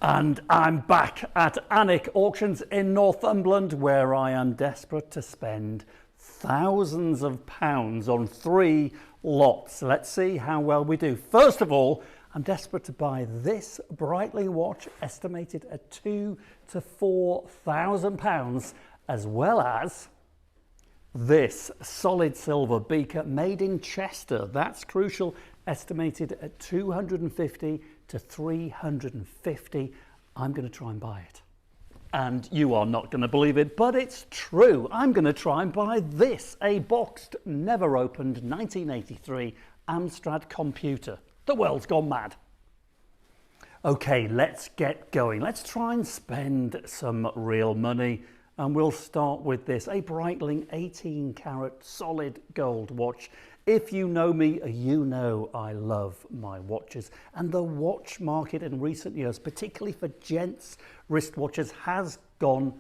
And I'm back at Alnwick Auctions in Northumberland, where I am desperate to spend thousands of pounds on 3 lots. Let's see how well we do. First of all, I'm desperate to buy this Breitling watch, estimated at £2,000 to £4,000, as well as this solid silver beaker made in Chester. That's crucial, estimated at 250 to 350. I'm going to try and buy it. And you are not going to believe it, but it's true. I'm going to try and buy this, a boxed, never opened 1983 Amstrad computer. The world's gone mad. Okay, let's get going. Let's try and spend some real money. And we'll start with this, a Breitling 18 karat solid gold watch. If you know me, you know I love my watches, and the watch market in recent years, particularly for gents wristwatches, has gone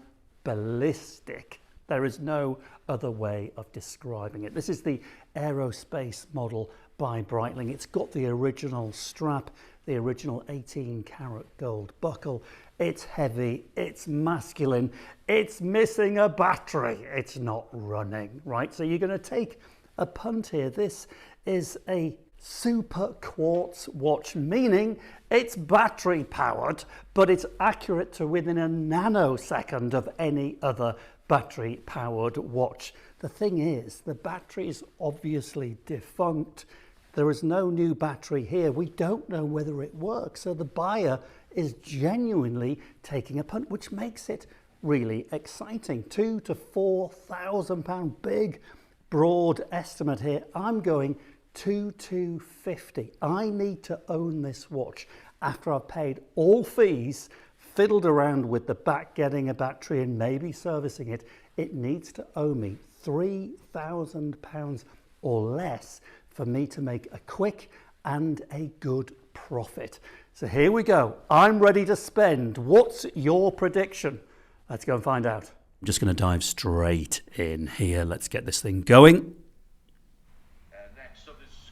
ballistic. There is no other way of describing it. This is the aerospace model by Breitling. It's got the original strap, the original 18 karat gold buckle. It's heavy, it's masculine, it's missing a battery, it's not running, right? So you're going to take a punt here. This is a super quartz watch, meaning it's battery powered, but it's accurate to within a nanosecond of any other battery powered watch. The thing is, the battery is obviously defunct. There is no new battery here. We don't know whether it works. So the buyer is genuinely taking a punt, which makes it really exciting. £2,000 to £4,000, big, broad estimate here. I'm going 2,250. I need to own this watch after I've paid all fees, fiddled around with the back, getting a battery and maybe servicing it. It needs to owe me £3,000 or less for me to make a quick and a good profit. So here we go. I'm ready to spend. What's your prediction? Let's go and find out. I'm just going to dive straight in here. Let's get this thing going. Next up, this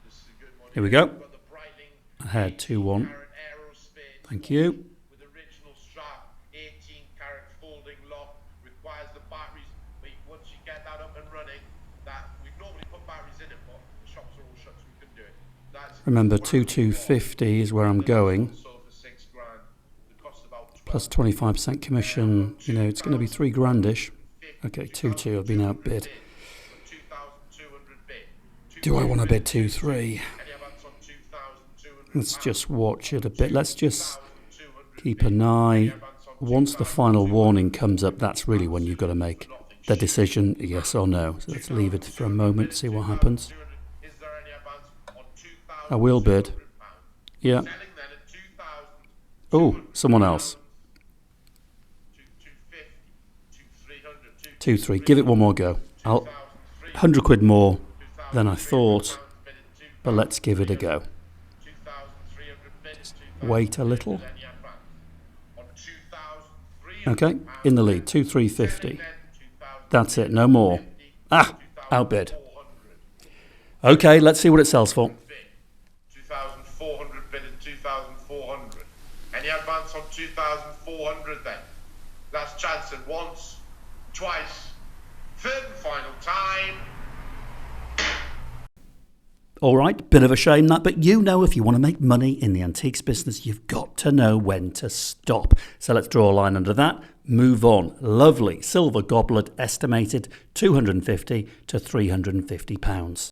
is a good one. Here we go. We've got the Breitling Ahead 2-1. Aerospace Thank you. with original strap, 18 karat folding lock, requires the batteries. But once you get that up and running, that we normally put batteries in it, but the shops are all shut, so we couldn't do it. Remember, 2,250 is where I'm going. Plus 25% commission, you know, it's going to be £3,000-ish. Okay, 2,200, I've been outbid. Do I want to bid 2,300? Let's just watch it a bit. Let's just keep an eye. Once the final warning comes up, that's really when you've got to make the decision, yes or no. So let's leave it for a moment, see what happens. I will bid. Yeah. Oh, someone else. 2,300. Give it one more go. 100 quid more than I thought, but let's give it a go. Just wait a little. Okay, in the lead. 2,350. That's it. No more. Ah, outbid. Okay, let's see what it sells for. 2,400 bid at 2,400. Any advance on 2,400 then? That's Chanson once, twice, third and final time. All right, bit of a shame that, but you know, if you want to make money in the antiques business, you've got to know when to stop. So let's draw a line under that. Move on. Lovely silver goblet, estimated 250 to 350 pounds.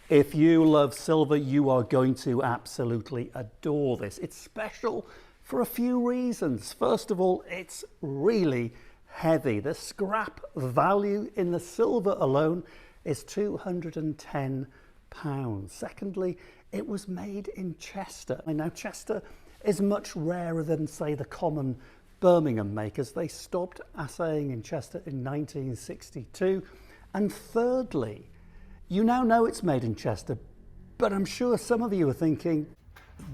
If you love silver, you are going to absolutely adore this. It's special for a few reasons. First of all, it's really heavy. The scrap value in the silver alone is £210. Secondly, it was made in Chester. Now, Chester is much rarer than, say, the common Birmingham makers. They stopped assaying in Chester in 1962. And thirdly, you now know it's made in Chester, but I'm sure some of you are thinking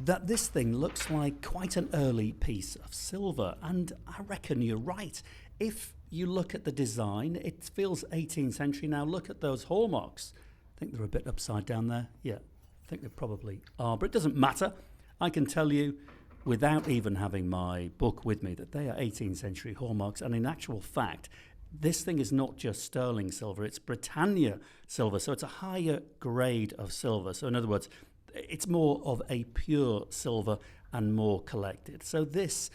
that this thing looks like quite an early piece of silver, and I reckon you're right. If you look at the design, it feels 18th century. Now look at those hallmarks. I think they're a bit upside down there. Yeah, I think they probably are, but it doesn't matter. I can tell you, without even having my book with me, that they are 18th century hallmarks. And in actual fact, this thing is not just sterling silver, it's Britannia silver. So it's a higher grade of silver. So in other words, it's more of a pure silver and more collected. So this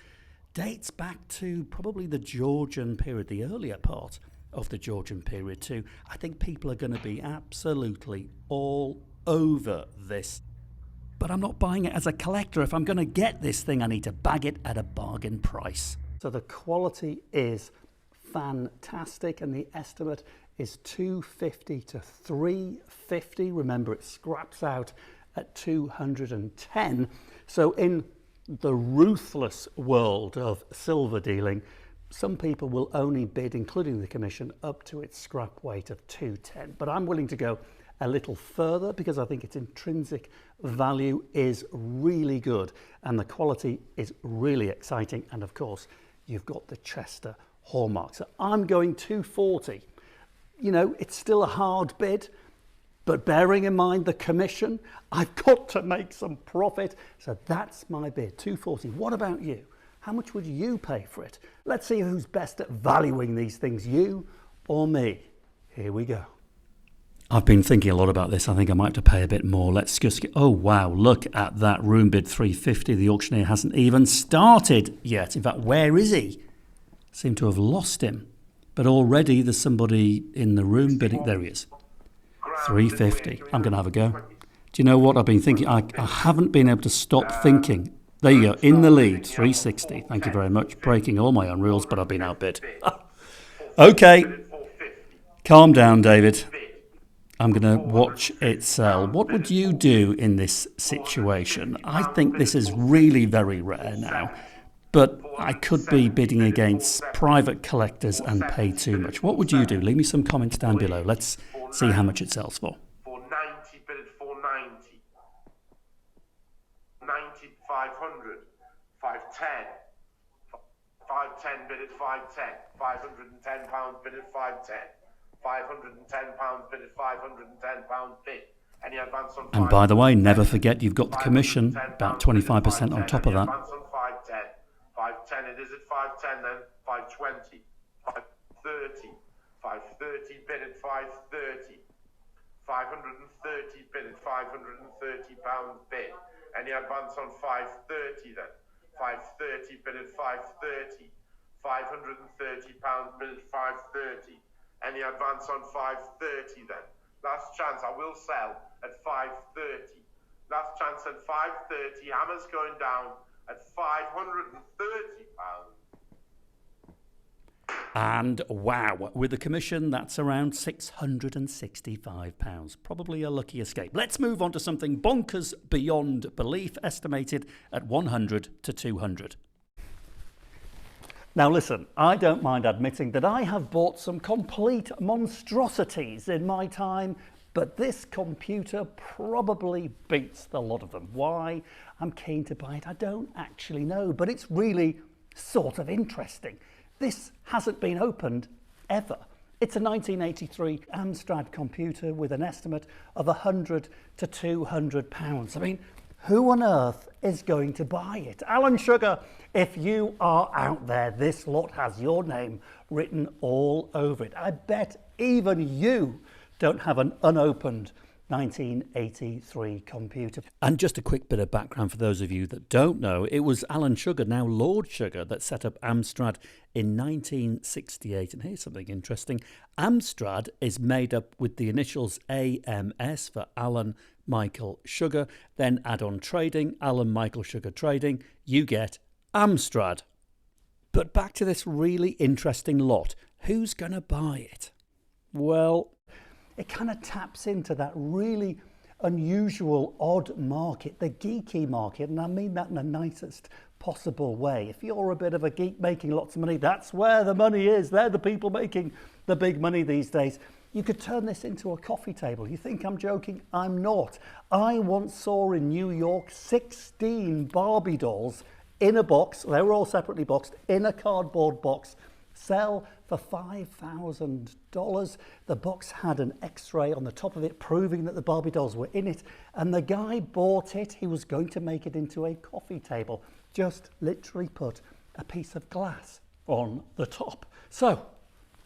dates back to probably the Georgian period, the earlier part of the Georgian period too. I think people are going to be absolutely all over this. But I'm not buying it as a collector. If I'm going to get this thing, I need to bag it at a bargain price. So the quality is fantastic, and the estimate is 250 to 350. Remember, it scraps out at 210. So in the ruthless world of silver dealing, some people will only bid, including the commission, up to its scrap weight of 210. But I'm willing to go a little further because I think its intrinsic value is really good and the quality is really exciting. And of course, you've got the Chester hallmark. So I'm going 240. You know, it's still a hard bid, but bearing in mind the commission, I've got to make some profit. So that's my bid, 240. What about you? How much would you pay for it? Let's see who's best at valuing these things, you or me. Here we go. I've been thinking a lot about this. I think I might have to pay a bit more. Let's just get... Oh, wow, look at that room bid, 350. The auctioneer hasn't even started yet. In fact, where is he? Seem to have lost him. But already there's somebody in the room bidding. There he is. 350. I'm going to have a go. Do you know what I've been thinking? I haven't been able to stop thinking. There you go, in the lead, 360. Thank you very much. Breaking all my own rules, but I've been outbid. Okay, calm down, David. I'm going to watch it sell. What would you do in this situation? I think this is really very rare now, but I could be bidding against private collectors and pay too much. What would you do? Leave me some comments down below. Let's see how much it sells for. 490, bid at 490. 90, 500. 510. 510, bid at 510. 510 pounds, bid at 510. 510 pounds, bid at 510 pounds, bid. Any advance on 510? And by the way, never forget you've got the commission, about 25% on top of that. Advance on 510. 510, it is at 510 then. 520. 530. 530, bid at 530. 530, bid at 530 pounds, bid. Any advance on 530 then? 530, bid at 530. 530 pounds, bid at 530. Any advance on 530 then? Last chance, I will sell at 530. Last chance at 530. Hammer's going down at 530 pounds. And wow, with the commission, that's around £665. Probably a lucky escape. Let's move on to something bonkers beyond belief, estimated at 100 to 200. Now listen, I don't mind admitting that I have bought some complete monstrosities in my time, but this computer probably beats the lot of them. Why I'm keen to buy it, I don't actually know, but it's really sort of interesting. This hasn't been opened ever. It's a 1983 Amstrad computer with an estimate of 100 to 200 pounds. I mean, who on earth is going to buy it? Alan Sugar, if you are out there, this lot has your name written all over it. I bet even you don't have an unopened 1983 computer. And just a quick bit of background for those of you that don't know, it was Alan Sugar, now Lord Sugar, that set up Amstrad in 1968. And here's something interesting. Amstrad is made up with the initials AMS for Alan Michael Sugar, then add on trading, Alan Michael Sugar Trading, you get Amstrad. But back to this really interesting lot. Who's going to buy it? Well, it kind of taps into that really unusual, odd market, the geeky market, and I mean that in the nicest possible way. If you're a bit of a geek making lots of money, that's where the money is. They're the people making the big money these days. You could turn this into a coffee table. You think I'm joking? I'm not. I once saw in New York 16 Barbie dolls in a box. They were all separately boxed in a cardboard box, sell for $5,000. The box had an x-ray on the top of it proving that the Barbie dolls were in it, and the guy bought it. He was going to make it into a coffee table, just literally put a piece of glass on the top. So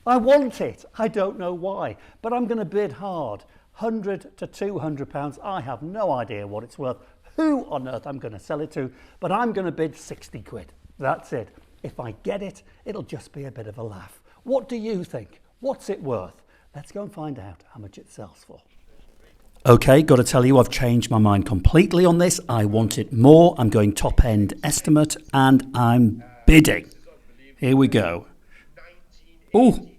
I want it. I don't know why, but I'm going to bid hard. 100 to 200 pounds. I have no idea what it's worth, who on earth I'm going to sell it to, but I'm going to bid 60 quid. That's it. If I get it, it'll just be a bit of a laugh. What do you think? What's it worth? Let's go and find out how much it sells for. Okay, got to tell you, I've changed my mind completely on this. I want it more. I'm going top end estimate and I'm bidding. Here we go. Oh,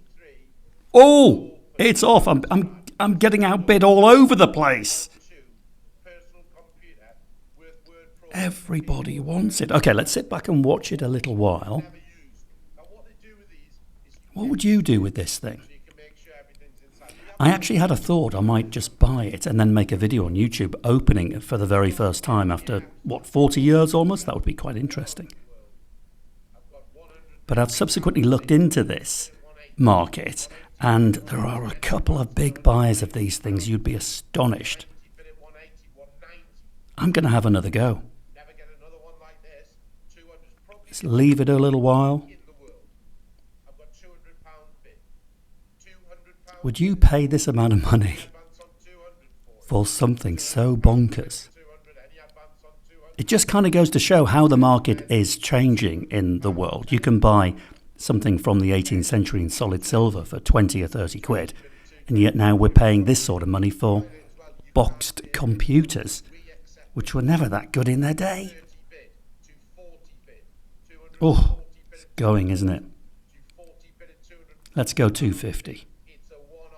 it's off. I'm getting outbid all over the place. Everybody wants it. Okay, let's sit back and watch it a little while. What would you do with this thing? I actually had a thought I might just buy it and then make a video on YouTube opening it for the very first time after, 40 years almost? That would be quite interesting. But I've subsequently looked into this market and there are a couple of big buyers of these things. You'd be astonished. I'm going to have another go. Let's leave it a little while. Would you pay this amount of money for something so bonkers? It just kind of goes to show how the market is changing in the world. You can buy something from the 18th century in solid silver for 20 or 30 quid, and yet now we're paying this sort of money for boxed computers, which were never that good in their day. Oh, it's going, isn't it? Let's go 250.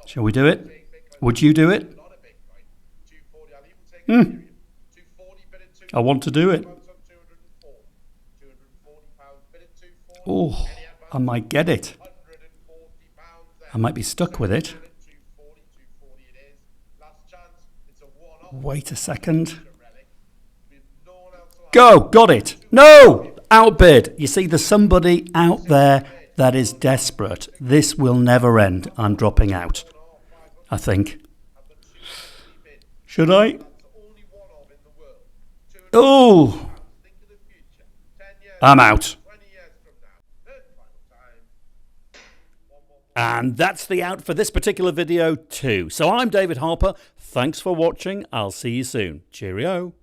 Shall we do it? Would you do it? I want to do it. Oh, I might get it. I might be stuck with it. Wait a second. Go! Got it! No! Outbid! You see, there's somebody out there that is desperate. This will never end. I'm dropping out, I think. Should I? Oh! I'm out. And that's the out for this particular video too. So I'm David Harper. Thanks for watching. I'll see you soon. Cheerio.